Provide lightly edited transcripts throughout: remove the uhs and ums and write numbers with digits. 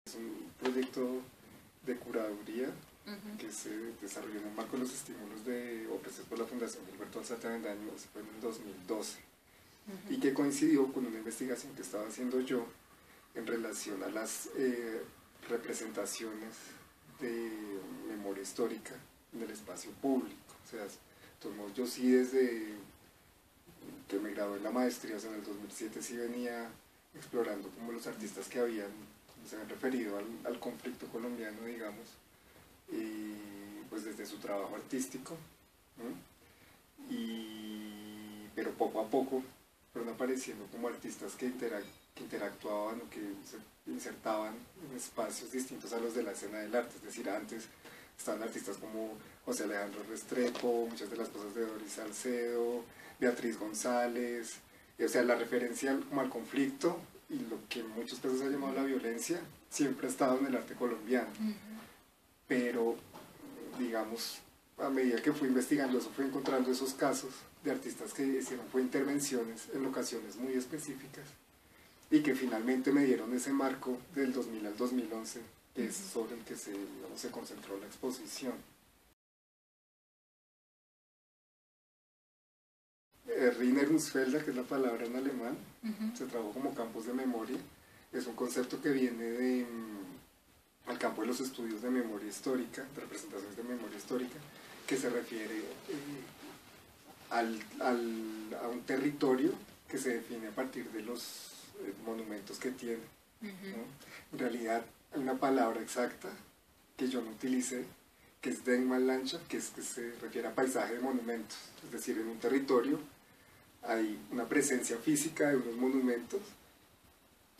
Es un proyecto de curaduría que se desarrolló en el marco de los estímulos ofrecidos por la Fundación Gilberto Alzate Avendaño, eso fue en el 2012, y que coincidió con una investigación que estaba haciendo yo en relación a las representaciones de memoria histórica en el espacio público. O sea, entonces, yo sí desde que me gradué en la maestría, o sea, en el 2007 sí venía explorando como los artistas que se habían referido al conflicto colombiano, digamos, y pues desde su trabajo artístico, ¿no? Pero poco a poco fueron apareciendo como artistas que interactuaban o que se insertaban en espacios distintos a los de la escena del arte. Es decir, antes estaban artistas como José Alejandro Restrepo, muchas de las cosas de Doris Salcedo, Beatriz González, o sea, la referencia como al conflicto y lo que en muchos casos se ha llamado la violencia siempre ha estado en el arte colombiano. Pero, digamos, a medida que fui investigando eso, fui encontrando esos casos de artistas que hicieron intervenciones en ocasiones muy específicas y que finalmente me dieron ese marco del 2000 al 2011, que es sobre el que se concentró la exposición. Erinnerungsfelder, que es la palabra en alemán, se trabajó como campos de memoria. Es un concepto que viene al campo de los estudios de memoria histórica, de representaciones de memoria histórica, que se refiere a un territorio que se define a partir de los monumentos que tiene, ¿no? En realidad hay una palabra exacta que yo no utilicé, que es Denkmallandschaft, que se refiere a paisaje de monumentos. Es decir, en un territorio hay una presencia física de unos monumentos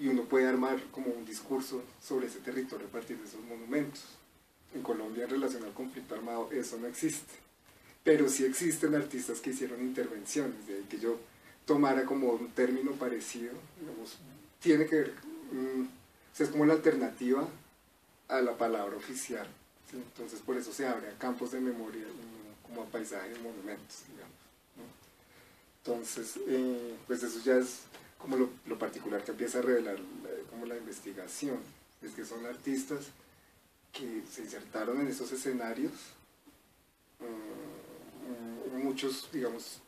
y uno puede armar como un discurso sobre ese territorio a partir de esos monumentos. En Colombia, en relación al conflicto armado, eso no existe. Pero sí existen artistas que hicieron intervenciones, de ahí que yo tomara como un término parecido, digamos, tiene que ver, o sea, es como la alternativa a la palabra oficial, ¿sí? Entonces por eso se abre a campos de memoria, como a paisaje de monumentos, digamos, ¿no? Entonces, pues eso ya es como lo particular que empieza a revelar como la investigación, es que son artistas que se insertaron en esos escenarios, muchos, digamos,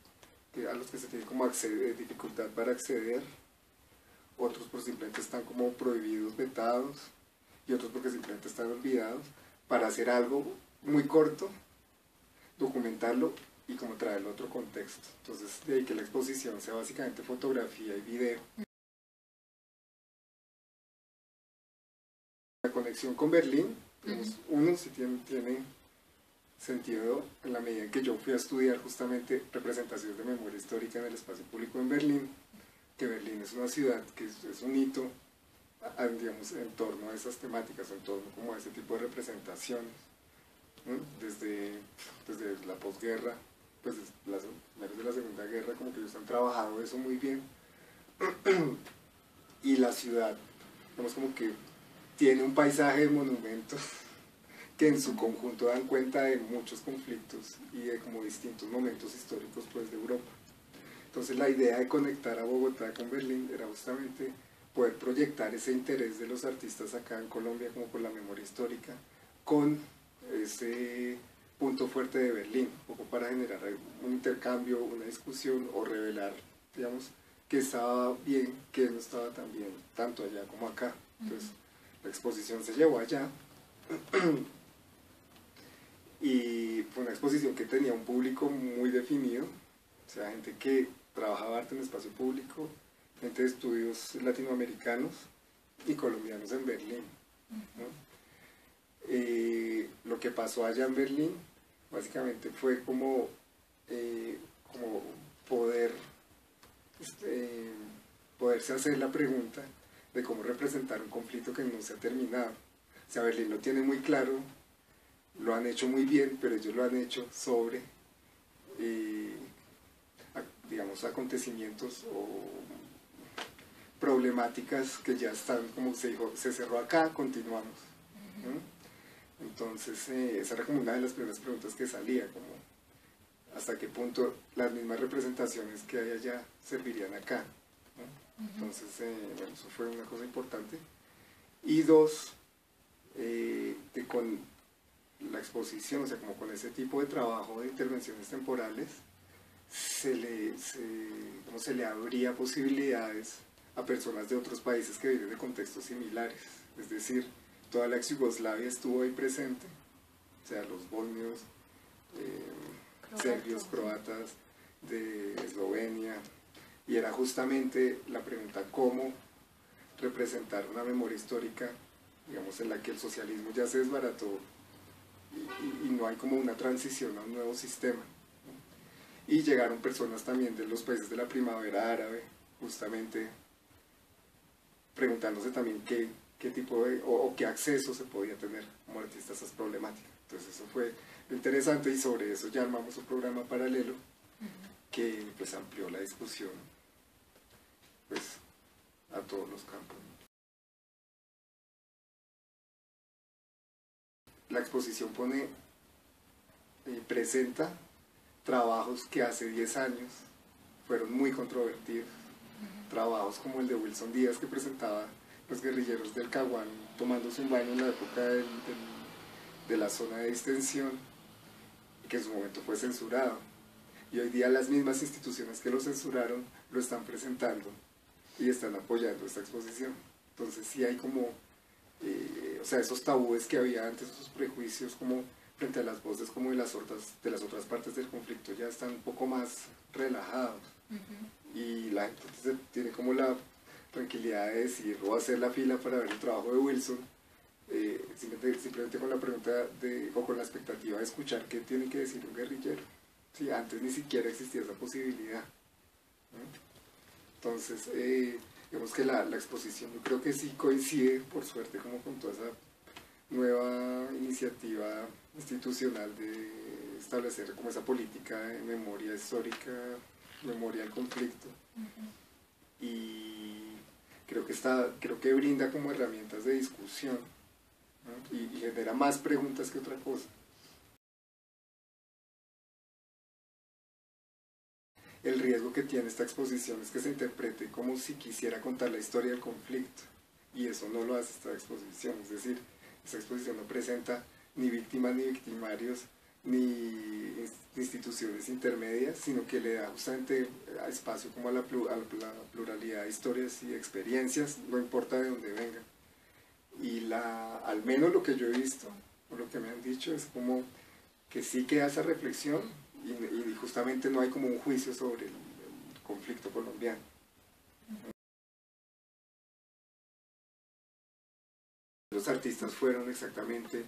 a los que se tiene como dificultad para acceder, otros por simplemente están como prohibidos, vetados, y otros porque simplemente están olvidados, para hacer algo muy corto, documentarlo y como traerlo a otro contexto. Entonces, de ahí que la exposición sea básicamente fotografía y video. La conexión con Berlín, digamos, uno sí tiene sentido en la medida en que yo fui a estudiar justamente representaciones de memoria histórica en el espacio público en Berlín, que Berlín es una ciudad que es un hito, digamos, en torno a esas temáticas, en torno como a ese tipo de representaciones, ¿no? Desde la posguerra, pues desde de la Segunda Guerra, como que ellos han trabajado eso muy bien, y la ciudad, digamos, como que tiene un paisaje de monumentos que en su conjunto dan cuenta de muchos conflictos y de como distintos momentos históricos, pues, de Europa. Entonces la idea de conectar a Bogotá con Berlín era justamente poder proyectar ese interés de los artistas acá en Colombia como por la memoria histórica con ese punto fuerte de Berlín, un poco para generar un intercambio, una discusión o revelar, digamos, que estaba bien, que no estaba tan bien, tanto allá como acá. Entonces la exposición se llevó allá y fue una exposición que tenía un público muy definido, o sea, gente que trabajaba arte en espacio público, gente de estudios latinoamericanos y colombianos en Berlín, ¿no? Lo que pasó allá en Berlín básicamente fue como poderse hacer la pregunta de cómo representar un conflicto que no se ha terminado. O sea, Berlín lo tiene muy claro, lo han hecho muy bien, pero ellos lo han hecho sobre, digamos, acontecimientes o problemáticas que ya están, como se dijo, se cerró acá, continuamos, ¿no? Entonces, esa era como una de las primeras preguntas que salía, como hasta qué punto las mismas representaciones que hay allá servirían acá, ¿no? Entonces, bueno, eso fue una cosa importante. Y dos, que con la exposición, o sea, como con ese tipo de trabajo de intervenciones temporales, se le abría posibilidades a personas de otros países que viven de contextos similares. Es decir, toda la ex Yugoslavia estuvo ahí presente, o sea, los bosnios, serbios, croatas, de Eslovenia, y era justamente la pregunta cómo representar una memoria histórica, digamos, en la que el socialismo ya se desbarató y no hay como una transición a un nuevo sistema. Y llegaron personas también de los países de la primavera árabe, justamente preguntándose también qué tipo de, o qué acceso se podía tener como artista a esas problemáticas. Entonces eso fue interesante y sobre eso ya armamos un programa paralelo que pues amplió la discusión pues a todos los campos. La exposición presenta trabajos que hace 10 años fueron muy controvertidos, trabajos como el de Wilson Díaz que presentaba los guerrilleros del Caguán tomándose un baño en la época de la zona de distensión, que en su momento fue censurado. Y hoy día las mismas instituciones que lo censuraron lo están presentando y están apoyando esta exposición. Entonces sí hay como, o sea, esos tabúes que había antes, esos prejuicios como frente a las voces como de las otras partes del conflicto ya están un poco más relajados. Y la gente tiene como la tranquilidad de decir o hacer la fila para ver el trabajo de Wilson, simplemente con la pregunta o con la expectativa de escuchar qué tiene que decir un guerrillero. Sí, antes ni siquiera existía esa posibilidad, ¿no? Entonces, digamos que la exposición yo creo que sí coincide, por suerte, como con toda esa nueva iniciativa institucional de establecer como esa política de memoria histórica, memoria del conflicto. Y creo que brinda como herramientas de discusión, ¿no? y genera más preguntas que otra cosa. El riesgo que tiene esta exposición es que se interprete como si quisiera contar la historia del conflicto, y eso no lo hace esta exposición. Es decir, esta exposición no presenta ni víctimas ni victimarios ni instituciones intermedias, sino que le da justamente espacio como a la pluralidad de historias y experiencias, no importa de dónde vengan. Y al menos lo que yo he visto, o lo que me han dicho, es como que sí queda esa reflexión y justamente no hay como un juicio sobre el conflicto colombiano. Los artistas fueron exactamente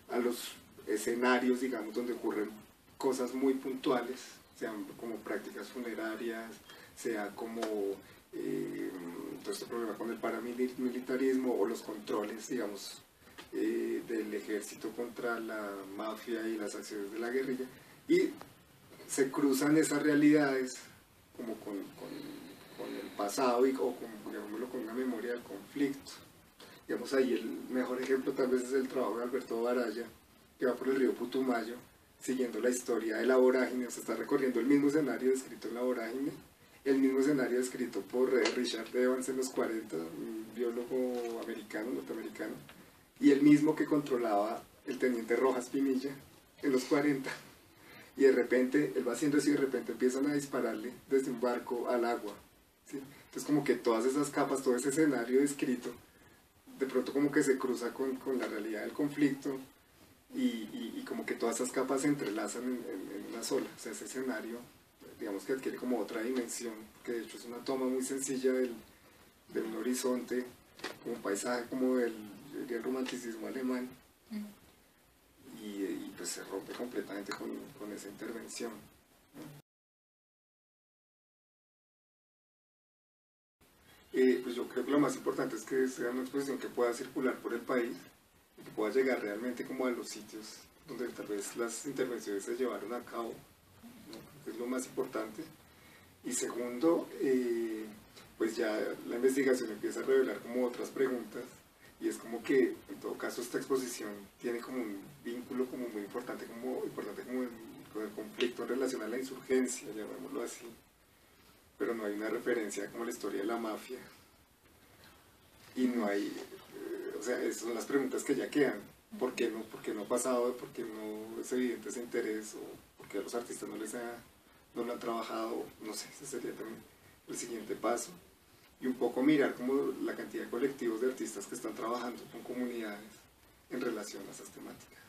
a los escenarios, digamos, donde ocurren cosas muy puntuales, sean como prácticas funerarias, sea como todo este problema con el paramilitarismo o los controles, digamos, del ejército contra la mafia y las acciones de la guerrilla, y se cruzan esas realidades como con el pasado o digámoslo, con una memoria del conflicto. Digamos, ahí el mejor ejemplo tal vez es el trabajo de Alberto Baraya, que va por el río Putumayo, siguiendo la historia de la vorágine, o sea, está recorriendo el mismo escenario descrito en la vorágine, el mismo escenario descrito por Richard Evans en los 40, un biólogo norteamericano, y el mismo que controlaba el teniente Rojas Pinilla en los 40. Y de repente, él va haciendo eso y de repente empiezan a dispararle desde un barco al agua, ¿sí? Entonces como que todas esas capas, todo ese escenario descrito, de pronto como que se cruza con la realidad del conflicto y como que todas esas capas se entrelazan en una sola. O sea, ese escenario, digamos que adquiere como otra dimensión, que de hecho es una toma muy sencilla de un horizonte, como un paisaje como del romanticismo alemán. Y pues se rompe completamente con esa intervención, ¿no? Pues yo creo que lo más importante es que sea una exposición que pueda circular por el país y que pueda llegar realmente como a los sitios donde tal vez las intervenciones se llevaron a cabo, ¿no? Es lo más importante. Y segundo, pues ya la investigación empieza a revelar como otras preguntas, y es como que en todo caso esta exposición tiene como un vínculo como muy importante con el conflicto en relación a la insurgencia, llamémoslo así, pero no hay una referencia como a la historia de la mafia, y no hay o sea, esas son las preguntas que ya quedan. ¿Por qué no? ¿Por qué no ha pasado? ¿Por qué no es evidente ese interés? ¿O por qué a los artistas no lo han trabajado? No sé, ese sería también el siguiente paso. Y un poco mirar como la cantidad de colectivos de artistas que están trabajando con comunidades en relación a esas temáticas.